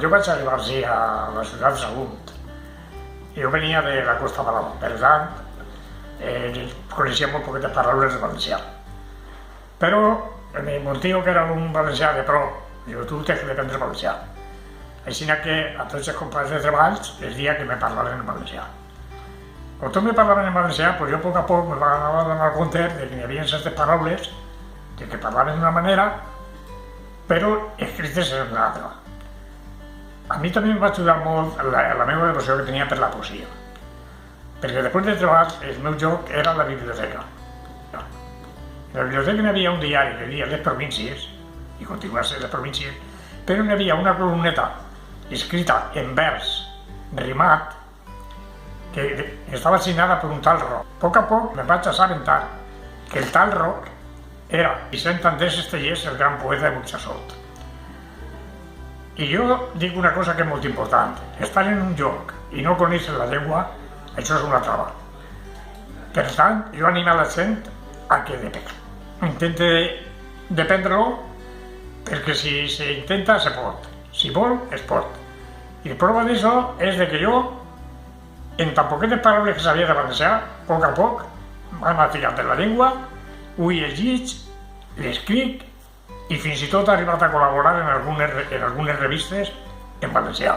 Jo vaig arribar-hi a la ciutat de Sagunt. Jo venia de la Costa Brava, per tant, coneixia molt poquetes paraules de valencià. Però mon tio, que era un valencià de pro, diu, tu tens d'aprendre valencià. Així que a tots els companys de treballs els dia que me parlaven en valencià. Quan tots me parlaven en valencià, jo a poc me va donar compte de que hi havia certes paraules que parlaven d'una manera, però escrites en una altra. A mi també em va ajudar molt la meva devoció que tenia per la poesia, perquè després de treball el meu joc era la biblioteca. En la biblioteca hi havia un diari que deia Les Províncies, i continua sent Les Províncies, però hi havia una columneta escrita en vers, rimat, que estava signada per un tal Roc. A poc me vaig assabentar que el tal Roc era Vicent Andrés Estellés, el gran poeta de Burjassot. I jo dic una cosa que és molt important. Estar en un lloc i no conèixer la llengua, això és una trava. Per tant, jo animo a la gent a que intente dependre-lo, perquè si s'intenta, se pot. Si vol, es pot. I prova d'això és que jo, en tan poquetes paraules que sabia de valencià, a poc, m'han atirat de la llengua, ho he llegit, l'escric, i fins i tot ha arribat a col·laborar en algunes revistes en valencià.